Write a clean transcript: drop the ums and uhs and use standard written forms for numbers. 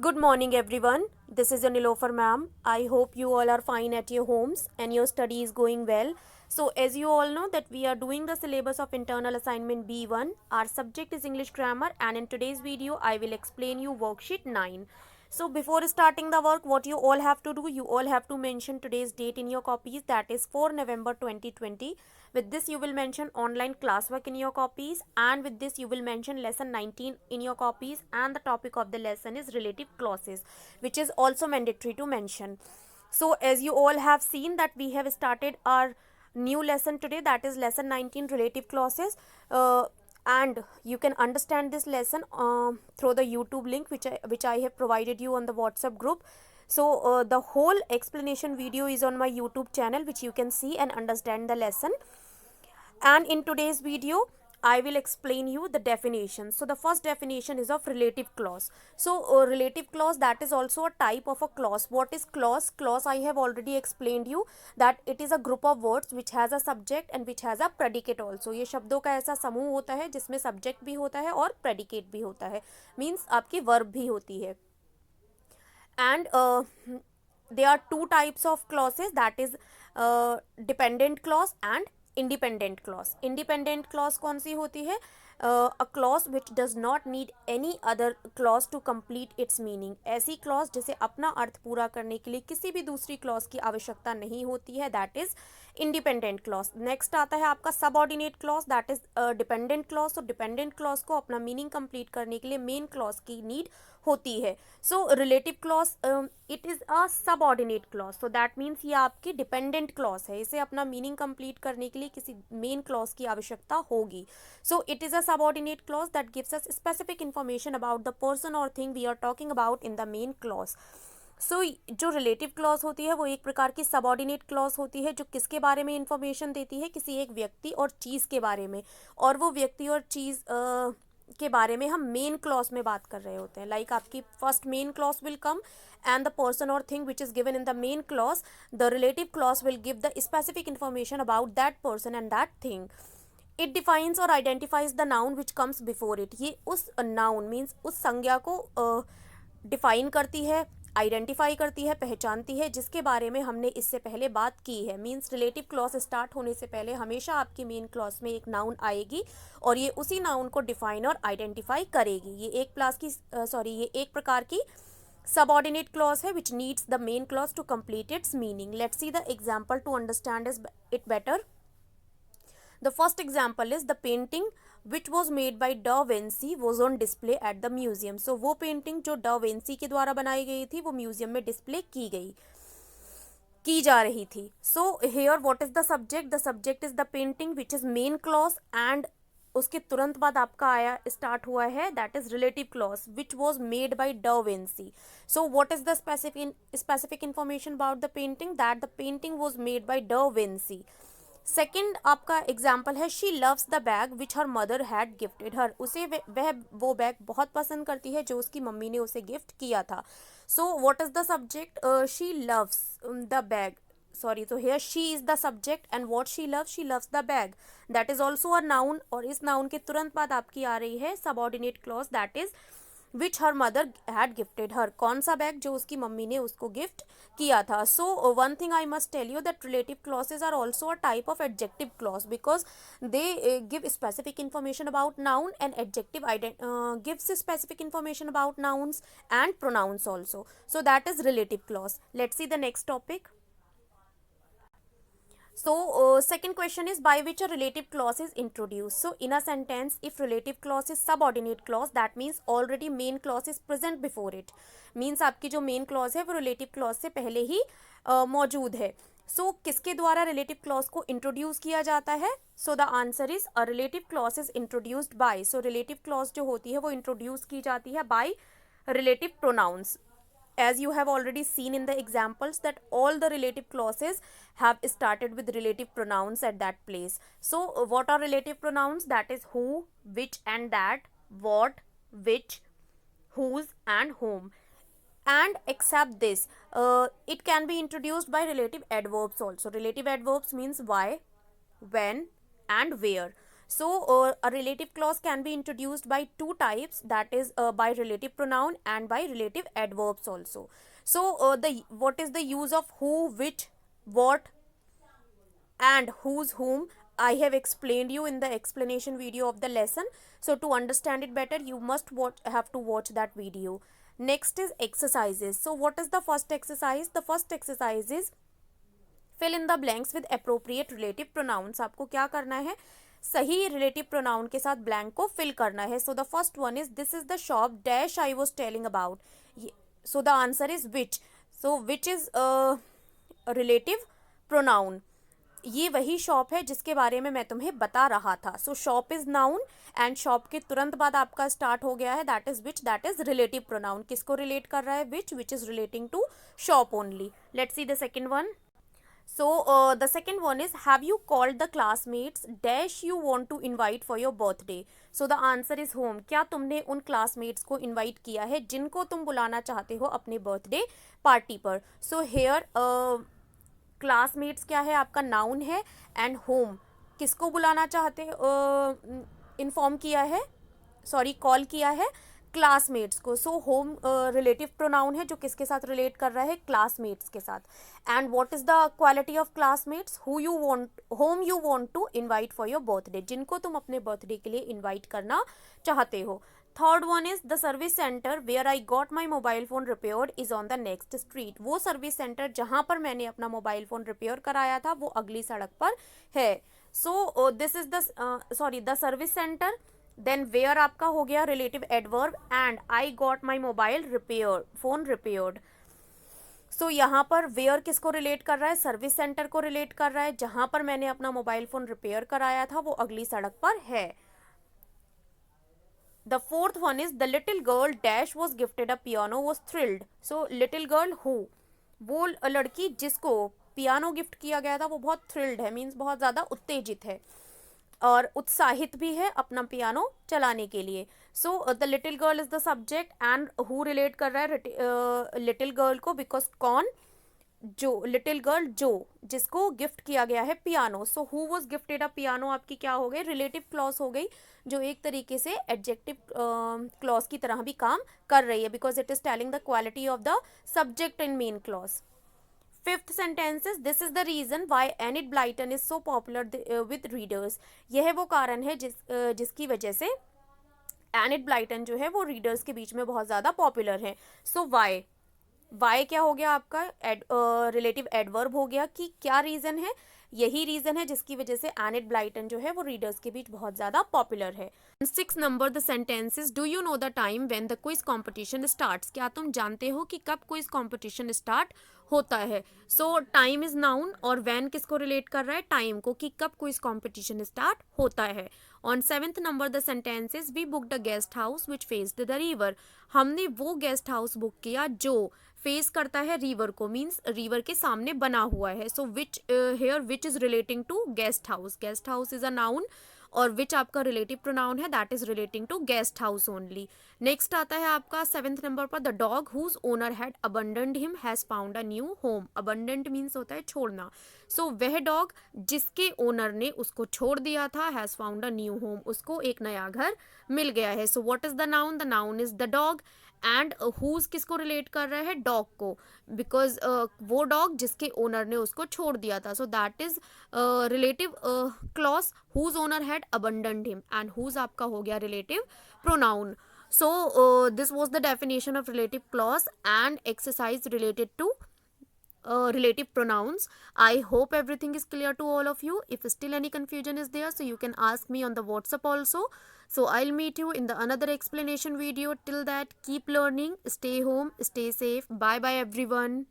Good morning, everyone. This is Nilofer ma'am. I hope you all are fine at your homes and your study is going well. So, as you all know that we are doing the syllabus of internal assignment B1. Our subject is English grammar, and in today's video I will explain you worksheet 9. So before starting the work, what you all have to do, you all have to mention today's date in your copies, that is 4 November 2020. With this you will mention online classwork in your copies, and with this you will mention lesson 19 in your copies, and the topic of the lesson is relative clauses, which is also mandatory to mention. So as you all have seen that we have started our new lesson today, that is lesson 19, relative clauses. And you can understand this lesson through the YouTube link which I have provided you on the WhatsApp group. So the whole explanation video is on my YouTube channel, which you can see and understand the lesson. And in today's video I will explain you the definition. So the first definition is of relative clause. So relative clause, that is also a type of a clause. What is clause? Clause I have already explained you that it is a group of words which has a subject and which has a predicate also. ये शब्दों का ऐसा समूह होता है जिसमें subject भी होता है और predicate भी होता है, means आपकी verb भी होती है. And there are two types of clauses, that is dependent clause and independent clause. Independent clause कौन सी होती है? A clause which does not need any other clause to complete its meaning. ऐसी clause जिसे अपना अर्थ पूरा करने के लिए किसी भी दूसरी clause की आवश्यकता नहीं होती है, that is independent clause. Next आता है आपका subordinate clause, that is dependent clause. So dependent clause को अपना meaning complete करने के लिए main clause की need होती है. So relative clause it is a subordinate clause. So that means ये आपकी dependent clause है, इसे अपना meaning complete करने के लिए किसी main clause की आवश्यकता होगी. So it is a subordinate clause that gives us specific information about the person or thing we are talking about in the main clause. सो जो रिलेटिव क्लॉज होती है वो एक प्रकार की सबऑर्डिनेट क्लॉज होती है, जो किसके बारे में इंफॉर्मेशन देती है? किसी एक व्यक्ति और चीज़ के बारे में, और वो व्यक्ति और चीज़ के बारे में हम मेन क्लॉज में बात कर रहे होते हैं. लाइक आपकी first main clause will come and the person or thing which is given in the main clause. The relative clause will give the specific information about that person and that thing. It defines or identifies the noun which comes before it. ये उस noun means उस संज्ञा को define करती है, identify करती है, पहचानती है, जिसके बारे में हमने इससे पहले बात की है. मीन्स रिलेटिव क्लॉज स्टार्ट होने से पहले हमेशा आपकी मेन क्लॉज में एक नाउन आएगी और ये उसी नाउन को डिफाइन और आइडेंटिफाई करेगी. ये एक प्रकार की सबऑर्डिनेट क्लॉज है which needs the main clause to complete its meaning. Let's see the example to understand it better. The first example is the painting which was made by Da Vinci was on display at the museum. So वो painting जो Da Vinci के द्वारा बनाई गई थी वो museum में display की जा रही थी. So here what is the subject? The subject is the painting which is main clause, and उसके तुरंत बाद आपका आया स्टार्ट हुआ है that is relative clause which was made by Da Vinci. So what is the specific information about the painting? That the painting was made by Da Vinci. Second आपका example है she loves the bag which her mother had gifted her. उसे वो bag बहुत पसंद करती है जो उसकी मम्मी ने उसे गिफ्ट किया था. सो what is the subject? She loves the bag. तो here she is the subject and what she loves the bag. That is also a noun, और इस noun के तुरंत बाद आपकी आ रही है subordinate clause, that is which her mother had gifted her. कौन सा बैग? जो उसकी मम्मी ने उसको गिफ्ट किया था. So one thing I must tell you that relative clauses are also a type of adjective clause because they give specific information about noun, and adjective gives specific information about nouns and pronouns also. So that is relative clause. Let's see the next topic. So second question is by which a relative clause is introduced. So in a sentence, if relative clause is subordinate clause, that means already main clause is present before it. Means आपकी जो main clause है वो relative clause से पहले ही मौजूद है. So किसके द्वारा relative clause को introduce किया जाता है? So the answer is a relative clause is introduced by. So relative clause जो होती है वो introduce की जाती है by relative pronouns. As you have already seen in the examples that all the relative clauses have started with relative pronouns at that place. So what are relative pronouns? That is who, which and that, what, which, whose and whom. And except this, it can be introduced by relative adverbs also. Relative adverbs means why, when and where. So a relative clause can be introduced by two types, that is by relative pronoun and by relative adverbs also. So the what is the use of who, which, what and whose, whom, I have explained you in the explanation video of the lesson. So to understand it better, you must have to watch that video. Next is exercises. So what is the first exercise? The first exercise is fill in the blanks with appropriate relative pronouns. आपको क्या करना है, सही relative pronoun के साथ blank को fill करना है. So the first one is, this is the shop dash I was telling about. So the answer is which. So which is a relative pronoun. ये वही शॉप है जिसके बारे में मैं तुम्हें बता रहा था. So shop is noun and shop के तुरंत बाद आपका स्टार्ट हो गया है that is which, that is relative pronoun. किसको रिलेट कर रहा है? Which is relating to shop only. Let's see the second one. So the second one is, have you called the classmates dash you want to invite for your birthday? So the answer is whom. क्या तुमने उन classmates को invite किया है जिनको तुम बुलाना चाहते हो अपने birthday party पर? So here क्लासमेट्स क्या है? आपका नाउन है. एंड होम, किसको बुलाना चाहते इन्फॉर्म किया है, सॉरी कॉल किया है? क्लासमेट्स को. सो होम रिलेटिव प्रोनाउन है जो किसके साथ रिलेट कर रहा है? क्लासमेट्स के साथ. And what is the quality of classmates? Whom you want to invite for your birthday, जिनको तुम अपने बर्थडे के लिए इनवाइट करना चाहते हो. Third one is, the service centre where I got my mobile phone repaired is on the next street. वो service centre जहां पर मैंने अपना मोबाइल फोन रिपेयर कराया था वो अगली सड़क पर है. So this is the sorry the service centre. Then where आपका हो गया relative adverb and I got my mobile repair, phone repaired. So यहाँ पर वेयर किसको रिलेट कर रहा है? सर्विस सेंटर को रिलेट कर रहा है. जहां पर मैंने अपना मोबाइल फोन रिपेयर कराया था वो अगली सड़क पर है. The fourth one is, the little girl dash was gifted a piano was thrilled. So little girl who, वो लड़की जिसको पियानो गिफ्ट किया गया था वो बहुत thrilled है, मीन्स बहुत ज़्यादा उत्तेजित है और उत्साहित भी है अपना पियानो चलाने के लिए. So the little girl is the subject and who relate कर रहा है लिटिल गर्ल को? बिकॉज कौन? जो लिटिल गर्ल जो जिसको गिफ्ट किया गया है piano. So who was gifted a piano आपकी क्या हो गई? रिलेटिव क्लॉज हो गई, जो एक तरीके से एडजेक्टिव क्लॉज की तरह भी काम कर रही है because it is telling the quality of the subject in main clause. Fifth sentence is, this is the reason why Enid Blyton is so popular with readers. यह वो कारण है जिसकी वजह से एनिट ब्लाइटन जो है वो रीडर्स के बीच में बहुत ज़्यादा पॉपुलर है. सो वाई क्या हो गया आपका? रिलेटिव एडवर्ब हो गया कि क्या रीज़न है? यही रीज़न है जिसकी वजह से एनिट ब्लाइटन जो है वो रीडर्स के बीच बहुत ज़्यादा पॉपुलर है. 6 number the sentences, do you know the time when the quiz competition starts. क्या तुम जानते हो कि कब क्विज कंपटीशन स्टार्ट होता है? सो टाइम इज नाउन और व्हेन किसको रिलेट कर रहा है? टाइम को, कि कब क्विज कंपटीशन स्टार्ट होता है. On 7th number the sentences, we booked a guest house which faced the river. हमने वो गेस्ट हाउस बुक किया जो फेस करता है रिवर को, मीन्स रिवर के सामने बना हुआ है. So which here which is relating to guest house. Guest house is a noun or which आपका रिलेटिव प्रोनाउन है, that is relating to guest house only. Next आता है आपका 7th नंबर पर, the dog whose owner had abandoned him has found a new home. Abandoned means होता है छोड़ना. सो वह डॉग जिसके ओनर ने उसको छोड़ दिया था, has found a new home, उसको एक नया घर मिल गया है. So what is the noun? The noun is the dog and whose किसको रिलेट कर रहा है? डॉग को, बिकॉज वो डॉग जिसके ओनर ने उसको छोड़ दिया था. So that is relative clause, whose owner had abandoned him and whose आपका हो गया relative pronoun. So this was the definition of relative clause and exercise related to relative pronouns. I hope everything is clear to all of you. If still any confusion is there, so you can ask me on the WhatsApp also. So I'll meet you in the another explanation video. Till that, keep learning, stay home, stay safe. Bye bye everyone.